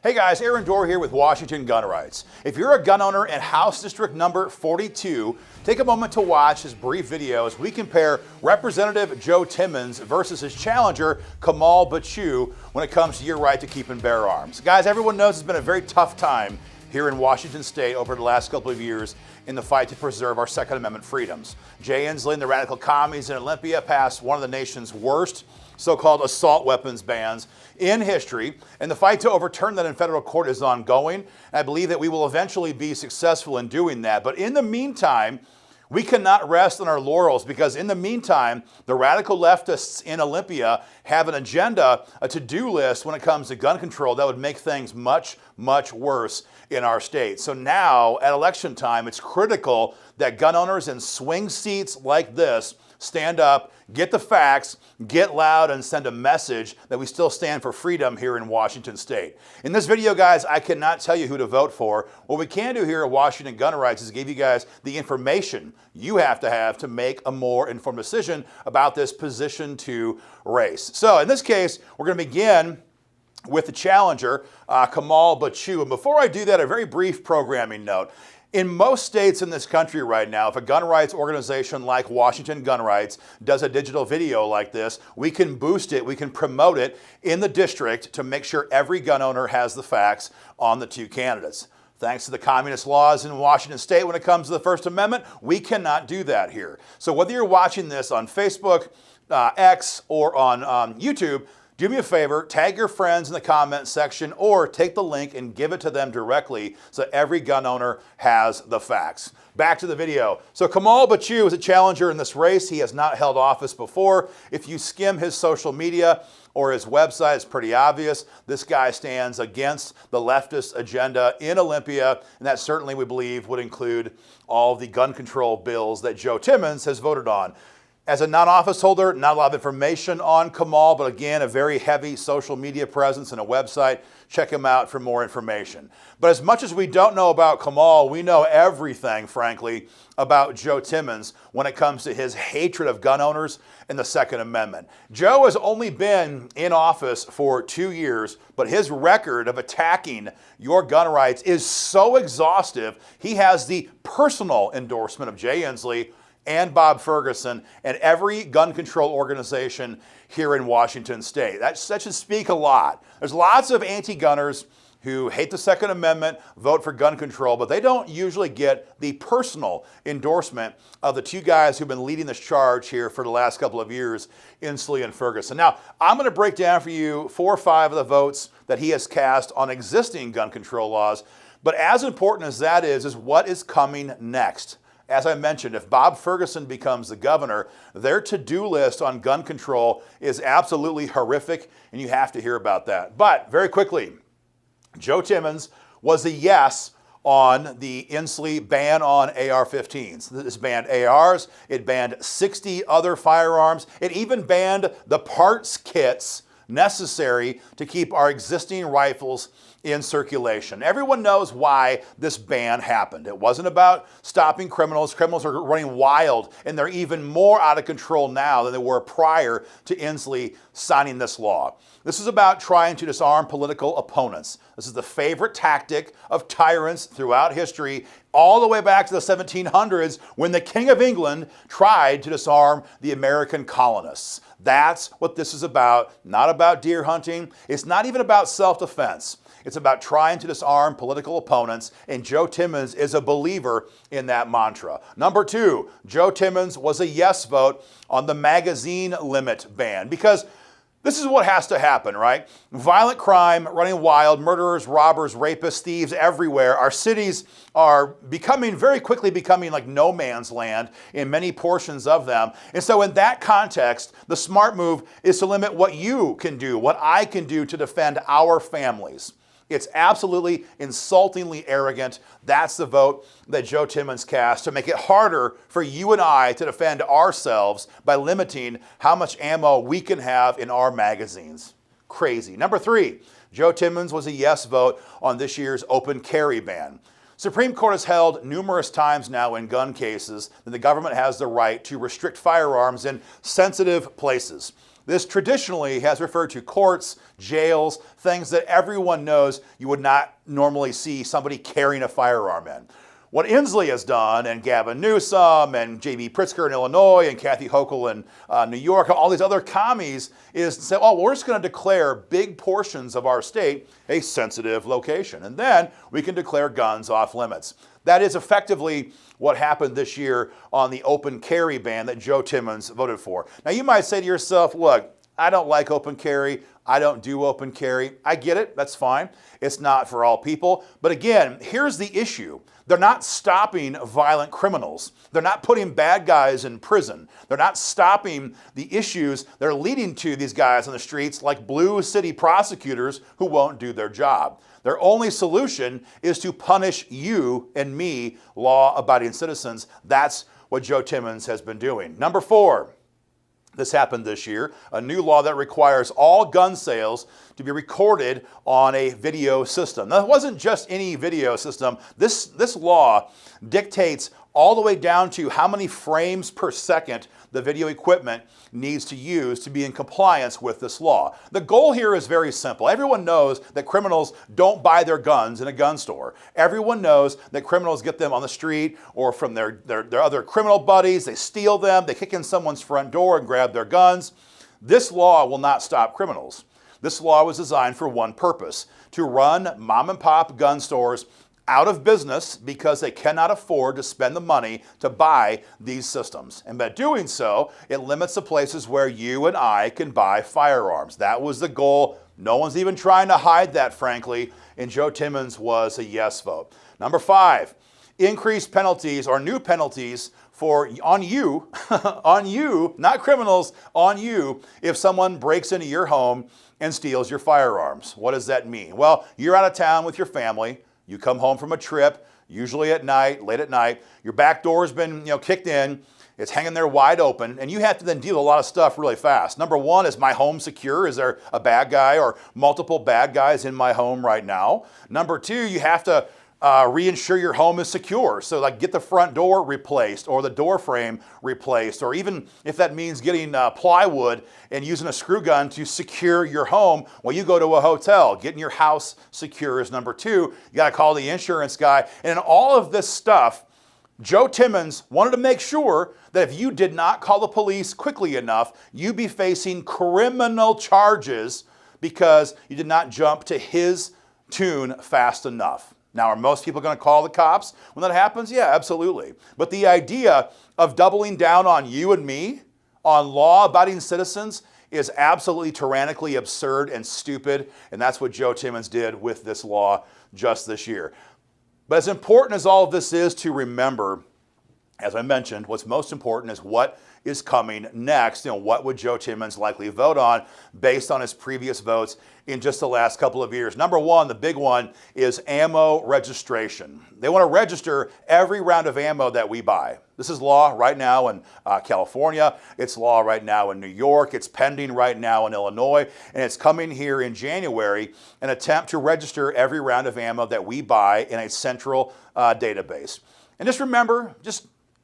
Hey guys, Aaron Dorr here with Washington Gun Rights. If you're a gun owner in House District number 42, take a moment to watch this brief video as we compare Representative Joe Timmons versus his challenger, Kamal Bhachu, when it comes to your right to keep and bear arms. Guys, everyone knows it's been a very tough time here in Washington State over the last couple of years in the fight to preserve our Second Amendment freedoms. Jay Inslee and the radical commies in Olympia passed one of the nation's worst so-called assault weapons bans in history, and the fight to overturn that in federal court is ongoing. And I believe that we will eventually be successful in doing that. But in the meantime, we cannot rest on our laurels, because in the meantime, the radical leftists in Olympia have an agenda, a to-do list when it comes to gun control that would make things much, much worse in our state. So now, at election time, it's critical that gun owners in swing seats like this stand up, get the facts, get loud, and send a message that we still stand for freedom here in Washington State. In this video, guys, I cannot tell you who to vote for. What we can do here at Washington Gun Rights is give you guys the information you have to make a more informed decision about this position 2 race. So in this case, we're going to begin with the challenger, Kamal Bhachu. And before I do that, a very brief programming note. In most states in this country right now, if a gun rights organization like Washington Gun Rights does a digital video like this, we can boost it, we can promote it in the district to make sure every gun owner has the facts on the 2 candidates. Thanks to the communist laws in Washington State when it comes to the First Amendment, we cannot do that here. So whether you're watching this on Facebook, X, or on YouTube, do me a favor, tag your friends in the comment section or take the link and give it to them directly so every gun owner has the facts. Back to the video. So Kamal Bhachu is a challenger in this race. He has not held office before. If you skim his social media or his website, it's pretty obvious. This guy stands against the leftist agenda in Olympia, and that certainly, we believe, would include all the gun control bills that Joe Timmons has voted on. As a non-office holder, not a lot of information on Kamal, but again, a very heavy social media presence and a website. Check him out for more information. But as much as we don't know about Kamal, we know everything, frankly, about Joe Timmons when it comes to his hatred of gun owners and the Second Amendment. Joe has only been in office for 2 years, but his record of attacking your gun rights is so exhaustive, he has the personal endorsement of Jay Inslee and Bob Ferguson and every gun control organization here in Washington State. That should speak a lot. There's lots of anti-gunners who hate the Second Amendment, vote for gun control, but they don't usually get the personal endorsement of the 2 guys who've been leading this charge here for the last couple of years, Inslee and Ferguson. Now, I'm going to break down for you 4 or 5 of the votes that he has cast on existing gun control laws, but as important as that is what is coming next. As I mentioned, if Bob Ferguson becomes the governor, their to-do list on gun control is absolutely horrific, and you have to hear about that. But very quickly, Joe Timmons was a yes on the Inslee ban on AR-15s. This banned ARs, it banned 60 other firearms, it even banned the parts kits necessary to keep our existing rifles in circulation. Everyone knows why this ban happened. It wasn't about stopping criminals. Criminals are running wild, and they're even more out of control now than they were prior to Inslee signing this law. This is about trying to disarm political opponents. This is the favorite tactic of tyrants throughout history, all the way back to the 1700s when the King of England tried to disarm the American colonists. That's what this is about, not about deer hunting. It's not even about self-defense. It's about trying to disarm political opponents, and Joe Timmons is a believer in that mantra. Number 2, Joe Timmons was a yes vote on the magazine limit ban, because this is what has to happen, right? Violent crime, running wild, murderers, robbers, rapists, thieves everywhere. Our cities are very quickly becoming like no man's land in many portions of them. And so in that context, the smart move is to limit what you can do, what I can do to defend our families. It's absolutely insultingly arrogant. That's the vote that Joe Timmons cast to make it harder for you and I to defend ourselves by limiting how much ammo we can have in our magazines. Crazy. Number 3, Joe Timmons was a yes vote on this year's open carry ban. Supreme Court has held numerous times now in gun cases that the government has the right to restrict firearms in sensitive places. This traditionally has referred to courts, jails, things that everyone knows you would not normally see somebody carrying a firearm in. What Inslee has done, and Gavin Newsom, and J.B. Pritzker in Illinois, and Kathy Hochul in New York, all these other commies, is to say, oh, we're just going to declare big portions of our state a sensitive location. And then we can declare guns off limits. That is effectively what happened this year on the open carry ban that Joe Timmons voted for. Now, you might say to yourself, look, I don't like open carry. I don't do open carry. I get it. That's fine. It's not for all people. But again, here's the issue. They're not stopping violent criminals. They're not putting bad guys in prison. They're not stopping the issues that are leading to these guys on the streets like blue city prosecutors who won't do their job. Their only solution is to punish you and me, law-abiding citizens. That's what Joe Timmons has been doing. Number 4. This happened this year, a new law that requires all gun sales to be recorded on a video system. Now, it wasn't just any video system. This law dictates all the way down to how many frames per second the video equipment needs to use to be in compliance with this law. The goal here is very simple. Everyone knows that criminals don't buy their guns in a gun store. Everyone knows that criminals get them on the street or from their other criminal buddies. They steal them, they kick in someone's front door and grab their guns. This law will not stop criminals. This law was designed for one purpose: to run mom and pop gun stores out of business because they cannot afford to spend the money to buy these systems. And by doing so, it limits the places where you and I can buy firearms. That was the goal. No one's even trying to hide that, frankly, and Joe Timmons was a yes vote. Number 5, increased penalties or new penalties on you, not criminals, on you, if someone breaks into your home and steals your firearms. What does that mean? Well, you're out of town with your family. You come home from a trip, usually at night, late at night. Your back door's been kicked in. It's hanging there wide open, and you have to then deal with a lot of stuff really fast. Number 1, is my home secure? Is there a bad guy or multiple bad guys in my home right now? Number 2, you have to reinsure your home is secure. So like get the front door replaced or the door frame replaced, or even if that means getting plywood and using a screw gun to secure your home while you go to a hotel. Getting your house secure is number 2. You got to call the insurance guy. And in all of this stuff, Joe Timmons wanted to make sure that if you did not call the police quickly enough, you'd be facing criminal charges because you did not jump to his tune fast enough. Now, are most people going to call the cops when that happens? Yeah, absolutely. But the idea of doubling down on you and me, on law-abiding citizens, is absolutely tyrannically absurd and stupid, and that's what Joe Timmons did with this law just this year. But as important as all of this is to remember, as I mentioned, what's most important is what is coming next. What would Joe Timmons likely vote on based on his previous votes in just the last couple of years? Number 1, the big one, is ammo registration. They want to register every round of ammo that we buy. This is law right now in California. It's law right now in New York. It's pending right now in Illinois. And it's coming here in January, an attempt to register every round of ammo that we buy in a central database. And just remember,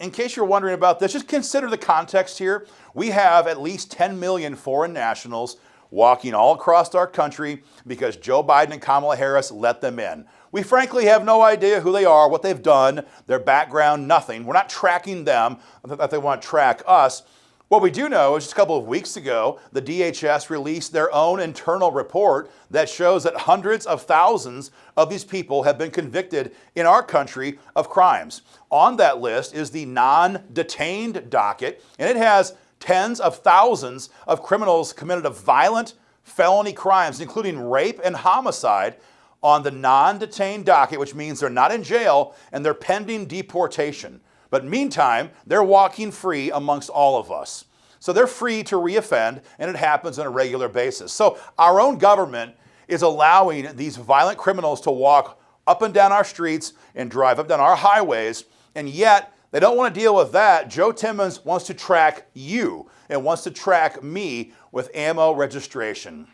in case you're wondering about this, just consider the context here. We have at least 10 million foreign nationals walking all across our country because Joe Biden and Kamala Harris let them in. We frankly have no idea who they are, what they've done, their background, nothing. We're not tracking them that they want to track us. What we do know is just a couple of weeks ago, the DHS released their own internal report that shows that hundreds of thousands of these people have been convicted in our country of crimes. On that list is the non-detained docket, and it has tens of thousands of criminals committed of violent felony crimes, including rape and homicide, on the non-detained docket, which means they're not in jail and they're pending deportation. But meantime, they're walking free amongst all of us. So they're free to reoffend, and it happens on a regular basis. So our own government is allowing these violent criminals to walk up and down our streets and drive up and down our highways, and yet they don't want to deal with that. Joe Timmons wants to track you and wants to track me with ammo registration.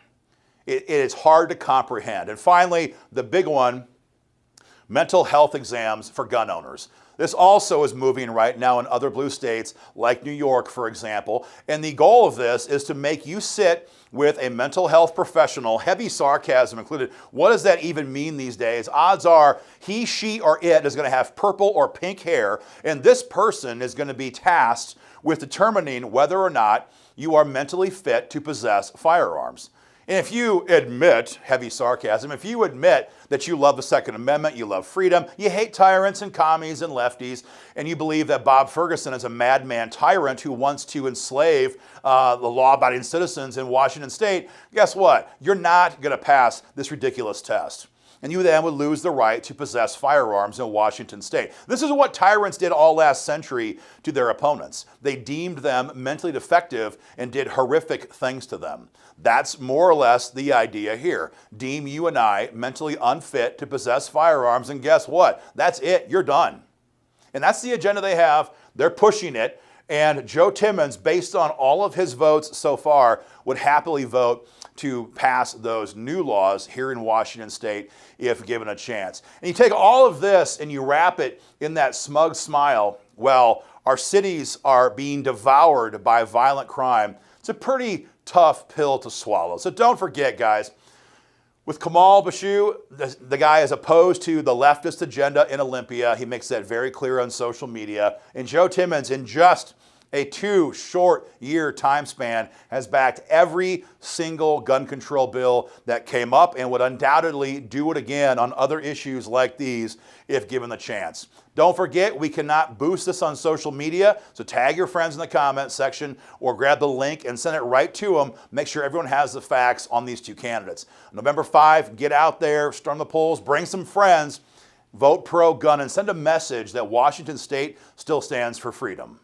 It is hard to comprehend. And finally, the big one, mental health exams for gun owners. This also is moving right now in other blue states like New York, for example. And the goal of this is to make you sit with a mental health professional, heavy sarcasm included. What does that even mean these days? Odds are he, she, or it is going to have purple or pink hair, and this person is going to be tasked with determining whether or not you are mentally fit to possess firearms. And if you admit, heavy sarcasm, if you admit that you love the Second Amendment, you love freedom, you hate tyrants and commies and lefties, and you believe that Bob Ferguson is a madman tyrant who wants to enslave the law-abiding citizens in Washington state, guess what? You're not going to pass this ridiculous test. And you then would lose the right to possess firearms in Washington state. This is what tyrants did all last century to their opponents. They deemed them mentally defective and did horrific things to them. That's more or less the idea here. Deem you and I mentally unfit to possess firearms, and guess what? That's it. You're done. And that's the agenda they have. They're pushing it. And Joe Timmons, based on all of his votes so far, would happily vote to pass those new laws here in Washington state if given a chance. And you take all of this and you wrap it in that smug smile. Well, our cities are being devoured by violent crime. It's a pretty tough pill to swallow. So don't forget, guys, with Kamal Bhachu, the guy is opposed to the leftist agenda in Olympia. He makes that very clear on social media. And Joe Timmons, in just a 2-short-year time span, has backed every single gun control bill that came up and would undoubtedly do it again on other issues like these if given the chance. Don't forget, we cannot boost this on social media, so tag your friends in the comments section or grab the link and send it right to them. Make sure everyone has the facts on these two candidates. November 5, get out there, storm the polls, bring some friends, vote pro-gun, and send a message that Washington state still stands for freedom.